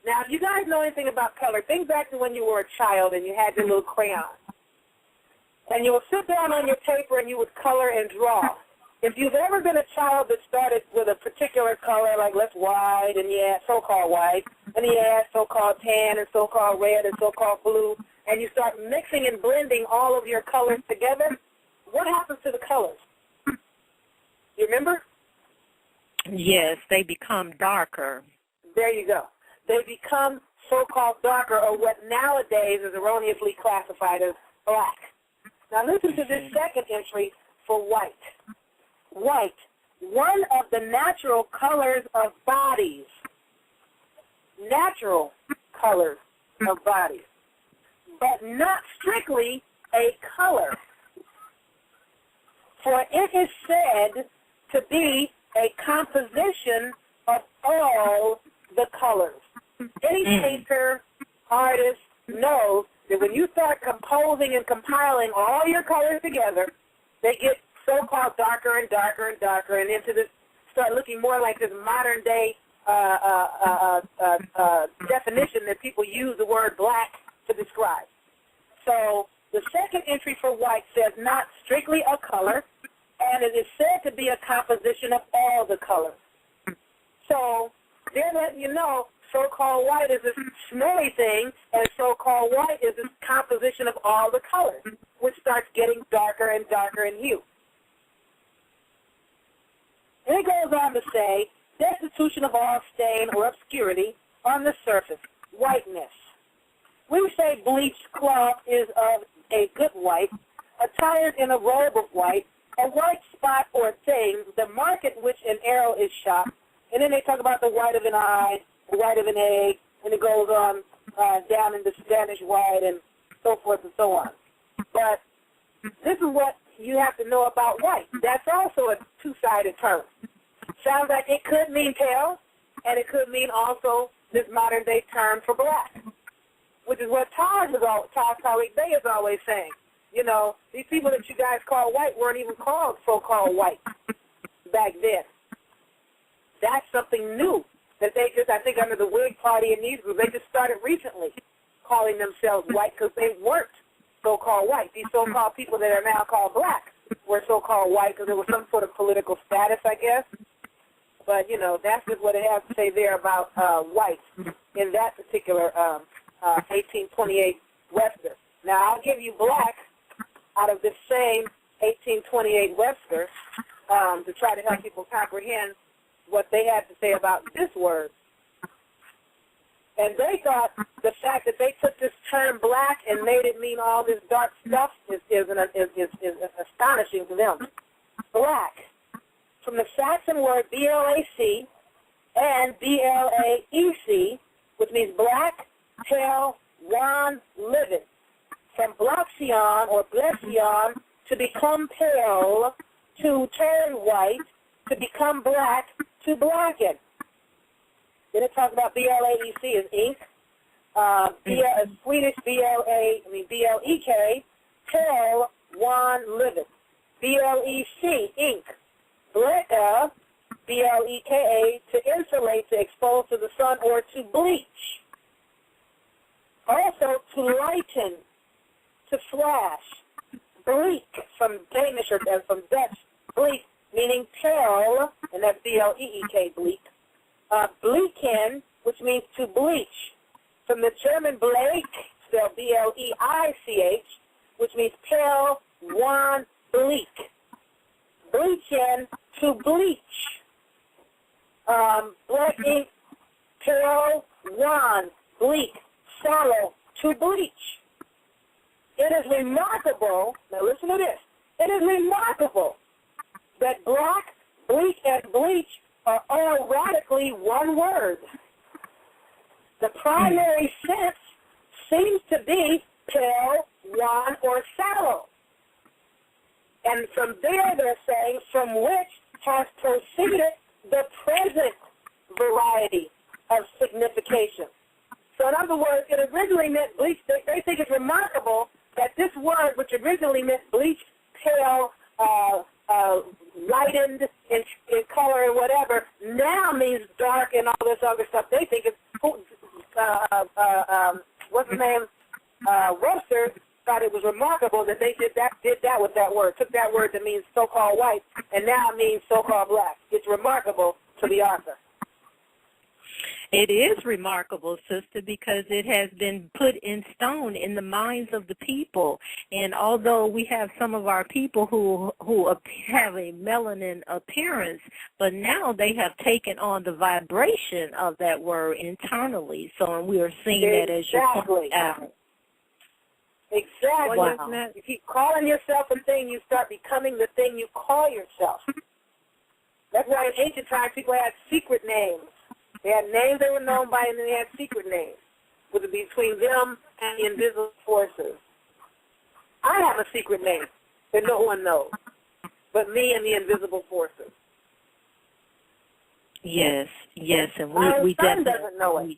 Now, if you guys know anything about color, think back to when you were a child and you had your little crayon. And you would sit down on your paper and you would color and draw. If you've ever been a child that started with a particular color, like let's white, and you add so-called white, and you add so-called tan and so-called red and so-called blue, and you start mixing and blending all of your colors together, what happens to the colors? You remember? Yes, they become darker. There you go. They become so-called darker, or what nowadays is erroneously classified as black. Now listen to this second entry for white. White, one of the natural colors of bodies. Natural colors of bodies. But not strictly a color. For it is said to be a composition of all the colors. Any painter, artist knows that when you start composing and compiling all your colors together, they get so-called darker and darker and darker, and into this, start looking more like this modern-day definition that people use the word black to describe. So the second entry for white says not strictly a color, and it is said to be a composition of all the colors. So they're letting you know so-called white is this smelly thing, and so-called white is this composition of all the colors, which starts getting darker and darker in hue. And it goes on to say, destitution of all stain or obscurity on the surface, whiteness. We say bleached cloth is of a good white, attired in a robe of white, a white spot or thing, the mark at which an arrow is shot, and then they talk about the white of an eye, the white of an egg, and it goes on down into Spanish white and so forth and so on. But this is what you have to know about white. That's also a two-sided term. Sounds like it could mean pale, and it could mean also this modern-day term for black, which is what Todd colleague Bay is always saying. You know, these people that you guys call white weren't even called so-called white back then. That's something new that they just, I think under the Whig Party and these groups, they just started recently calling themselves white because they weren't so-called white. These so-called people that are now called black were so-called white because there was some sort of political status, I guess. But, you know, that's just what it has to say there about white in that particular 1828 Webster. Now, I'll give you black out of this same 1828 Webster to try to help people comprehend what they had to say about this word. And they thought the fact that they took this term black and made it mean all this dark stuff is astonishing to them. Black, from the Saxon word B-L-A-C and B-L-A-E-C, which means black, pale, wan, livid. From blaction or blesion, to become pale, to turn white, to become black, to blacken. Then it talks about B-L-A-E-C is ink. Swedish B-L-E-K, pale, wan, livid. B-L-E-C, ink. Bleka, B-L-E-K-A, to insulate, to expose to the sun, or to bleach. Also, to lighten, to flash. Bleak, from Danish or from Dutch, bleak, meaning pale, and that's B-L-E-E-K, bleak. Bleaken, which means to bleach. From the German Bleich, spelled B-L-E-I-C-H, which means pale, wan, bleak. Bleachen, to bleach. Black ink, pale, wan, bleak, sallow, to bleach. It is remarkable, now listen to this, it is remarkable that black, bleak, and bleach are all radically one word. The primary sense seems to be pale, wan, or sallow. And from there, they're saying, from which has proceeded the present variety of signification. So in other words, it originally meant bleach. They think it's remarkable that this word, which originally meant bleach, pale, lightened in color and whatever, now means dark and all this other stuff. They think it's what's his name? Webster thought it was remarkable that they did that with that word, took that word that means so-called white, and now it means so-called black. It's remarkable to the author. It is remarkable, sister, because it has been put in stone in the minds of the people. And although we have some of our people who have a melanin appearance, but now they have taken on the vibration of that word internally. So and we are seeing that as you point out. Exactly. Wow. You keep calling yourself a thing, you start becoming the thing you call yourself. That's why in ancient times people had secret names. They had names they were known by, and then they had secret names, with it between them and the invisible forces. I have a secret name that no one knows, but me and the invisible forces. Yes, and we son definitely doesn't know it.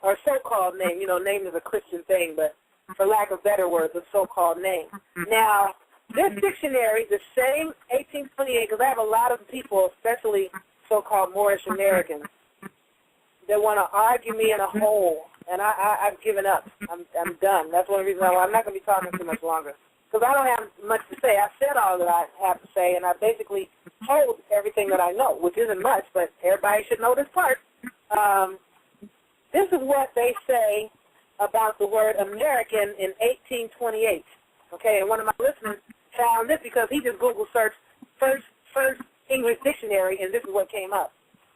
Or so-called name. You know, name is a Christian thing, but for lack of better words, a so-called name. Now, this dictionary, the same 1828, because I have a lot of people, especially so-called Moorish Americans, that want to argue me in a hole, and I've given up. I'm done. That's one reason I'm not going to be talking too much longer, because I don't have much to say. I said all that I have to say, and I basically told everything that I know, which isn't much, but everybody should know this part. This is what they say about the word American in 1828. Okay, and one of my listeners found this because he just Google searched first English dictionary, and this is what came up.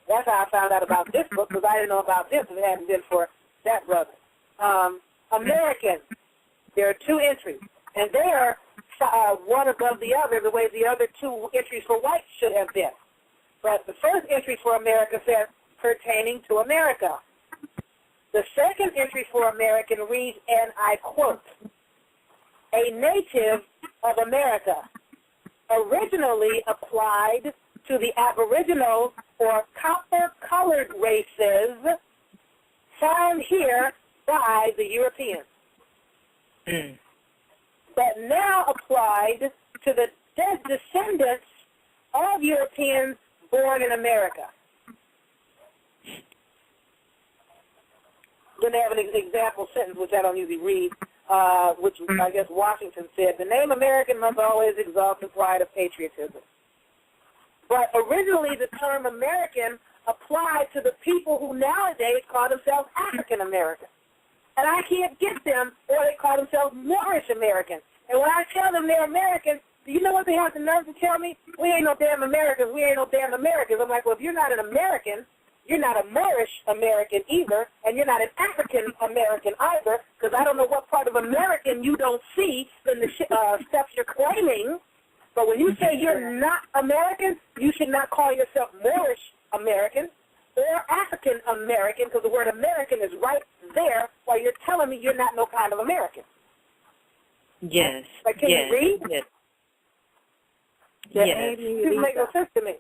That's how I found out about this book, because I didn't know about this if it hadn't been for that brother. American, there are two entries, and they are one above the other, the way the other two entries for white should have been. But the first entry for America says pertaining to America. The second entry for American reads, and I quote, a native of America, originally applied to the aboriginal or copper-colored races found here by the Europeans, but now applied to the descendants of Europeans born in America. Then they have an example sentence, which I don't usually read, which I guess Washington said, the name American must always exalt the pride of patriotism. But originally the term American applied to the people who nowadays call themselves African American. And I can't get them, or they call themselves Moorish American. And when I tell them they're American, do you know what they have the nerve to tell me? We ain't no damn Americans, we ain't no damn Americans. I'm like, well, if you're not an American, you're not a Moorish American either, and you're not an African American either, because I don't know what part of American you don't see in the steps you're claiming. But when you say you're not American, you should not call yourself Moorish American or African American, because the word American is right there while you're telling me you're not no kind of American. Yes. Like, can you read? Yes. It doesn't make no sense to me.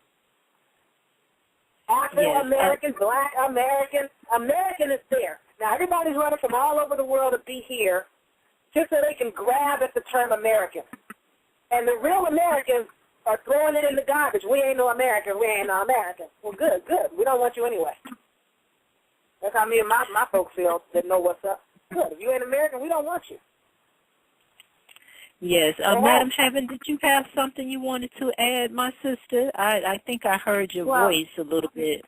Afro-American, Black American, American is there. Now, everybody's running from all over the world to be here just so they can grab at the term American. And the real Americans are throwing it in the garbage. We ain't no American. We ain't no American. Well, good. We don't want you anyway. That's how me and my folks feel that know what's up. Good. If you ain't American, we don't want you. Yes. Madam Heaven, did you have something you wanted to add, my sister? I think I heard your voice a little bit.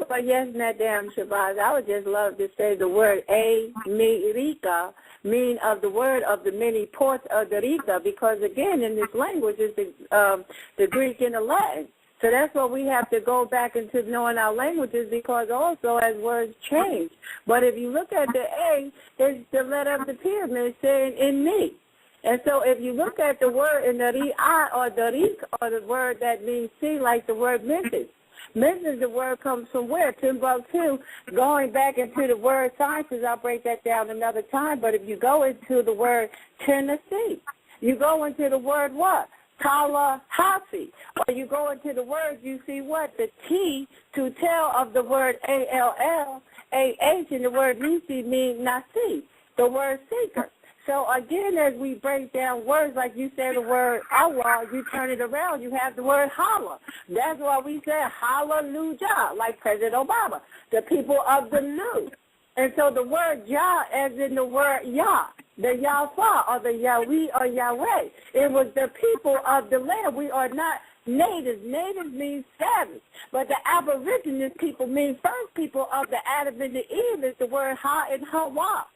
Well, yes, Madam Shabazz, I would just love to say the word America, mean of the word of the many ports of the Rica, because, again, in this language is the Greek and the Latin. So that's what we have to go back into knowing our languages, because also as words change. But if you look at the A, it's the letter of the pyramid saying in me. And so if you look at the word in the Ri-I or the Rik, or the word that means see, like the word Memphis. Memphis, the word comes from where? Timbuktu. Going back into the word sciences, I'll break that down another time. But if you go into the word Tennessee, you go into the word what? Tallahassee. Or you go into the words, you see what? The T to tell of the word A-L-L, A-H, and the word Nisi means Nasi, the word seeker. so again, as we break down words, like you said the word Allah, you turn it around, you have the word holla. That's why we say hallelujah, like President Obama, the people of the new. And so the word Yah, as in the word Yah, the Yaffa or the Yahweh or Yahweh, it was the people of the land. We are not natives. Natives means savage. But the aboriginal people mean first people of the Adam and the Eve is the word Ha and Hawa.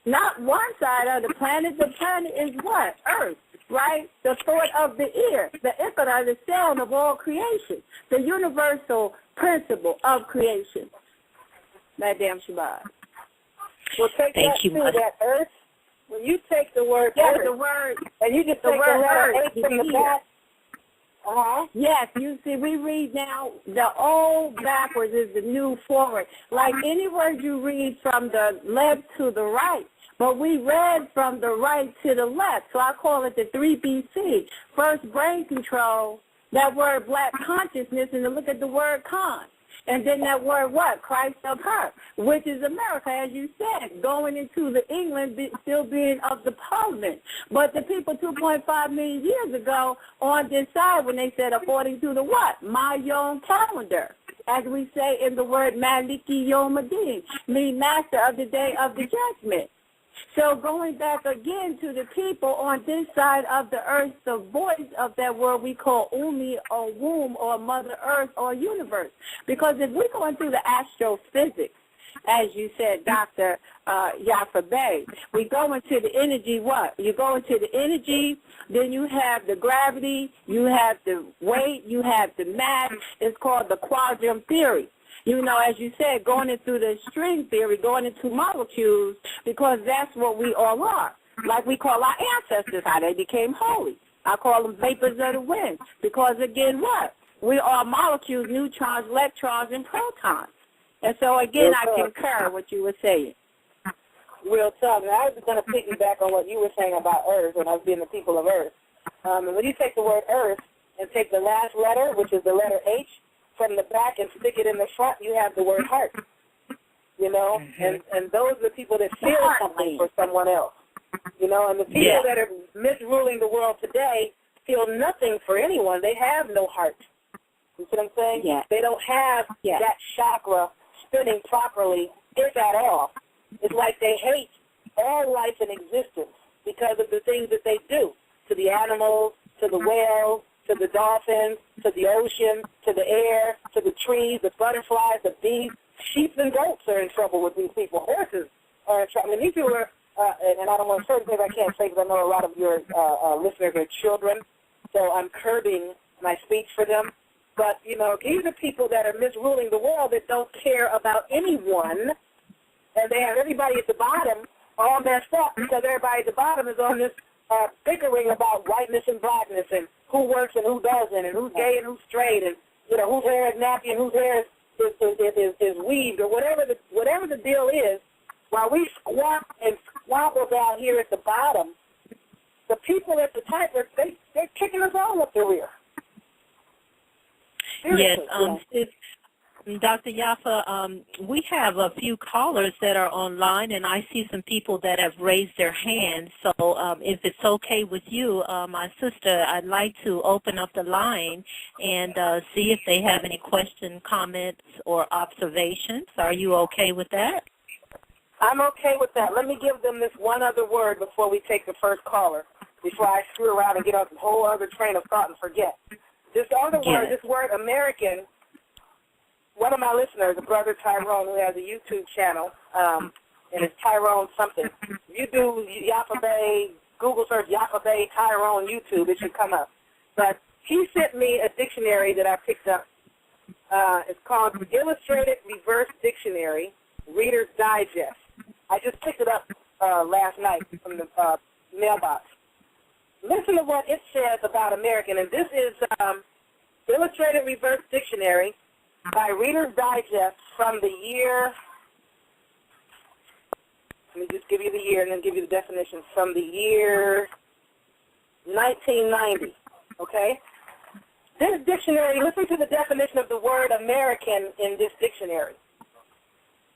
Not one side of the planet. The planet is what? Earth, right? The thought of the ear, the ikra, the sound of all creation, the universal principle of creation. Madame Shabbat. Well, take Thank that you, too, Mother. that earth. When you take the word earth, the word, and you just the take word the letter earth, H from the the back. Uh-huh. yes, you see, we read now, the old backwards is the new forward. Like any word you read from the left to the right, but we read from the right to the left. So I call it the 3BC. First, brain control, that word black consciousness, and then look at the word con. And then that word what? Christ of her, which is America, as you said, going into the England, still being of the Parliament. But the people 2.5 million years ago on this side, when they said according to the what? My own calendar, as we say in the word Maliki Yom Adin, mean master of the day of the judgment. So going back again to the people on this side of the earth, the voice of that word we call Umi or womb or Mother Earth or universe. Because if we go into the astrophysics, as you said, Dr. Yaffa Bey, we go into the energy what? You go into the energy, then you have the gravity, you have the weight, you have the mass. It's called the quantum theory. You know, as you said, going into the string theory, going into molecules, because that's what we all are. Like we call our ancestors, how they became holy. I call them vapors of the wind, because again, what? We are molecules, neutrons, electrons, and protons. And so again, I concur what you were saying. Real tough. And I was going to piggyback on what you were saying about Earth when I was being the people of Earth. And when you take the word Earth and take the last letter, which is the letter H, from the back and stick it in the front, you have the word heart. You know, and those are the people that feel something for someone else. You know, and the people that are misruling the world today feel nothing for anyone. They have no heart. You see what I'm saying? Yeah. They don't have that chakra spinning properly, if at all. It's like they hate all life in existence because of the things that they do to the animals, to the whales, to the dolphins, to the ocean, to the air, to the trees, the butterflies, the bees. Sheep and goats are in trouble with these people. Horses are in trouble. I mean, these people are, and I don't want to certain things I can't say because I know a lot of your listeners are children, so I'm curbing my speech for them. But, you know, these are people that are misruling the world that don't care about anyone, and they have everybody at the bottom all messed up because everybody at the bottom is on this bickering about whiteness and blackness and who works and who doesn't and who's gay and who's straight and, you know, whose hair is nappy and whose hair is weaved or whatever the deal is. While we squat and squabble down here at the bottom, the people at the top, they're kicking us all up the rear. Seriously. Yes, Dr. Yaffa, we have a few callers that are online, and I see some people that have raised their hands. So if it's okay with you, my sister, I'd like to open up the line and see if they have any questions, comments, or observations. Are you okay with that? I'm okay with that. Let me give them this one other word before we take the first caller, before I screw around and get on a whole other train of thought and forget. This other word, this word American, one of my listeners, a brother Tyrone, who has a YouTube channel, and it's Tyrone something. If you do Yaffa Bey, Google search Yaffa Bey, Tyrone, YouTube, it should come up. But he sent me a dictionary that I picked up. It's called Illustrated Reverse Dictionary, Reader's Digest. I just picked it up last night from the mailbox. Listen to what it says about American, and this is Illustrated Reverse Dictionary by Reader's Digest from the year, let me just give you the year and then give you the definition, from the year 1990, okay? This dictionary, listen to the definition of the word American in this dictionary.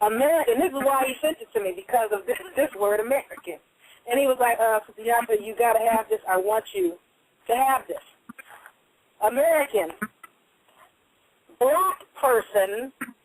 American, this is why he sent it to me, because of this word American. And he was like, Yaffa, you got to have this. I want you to have this. American, black person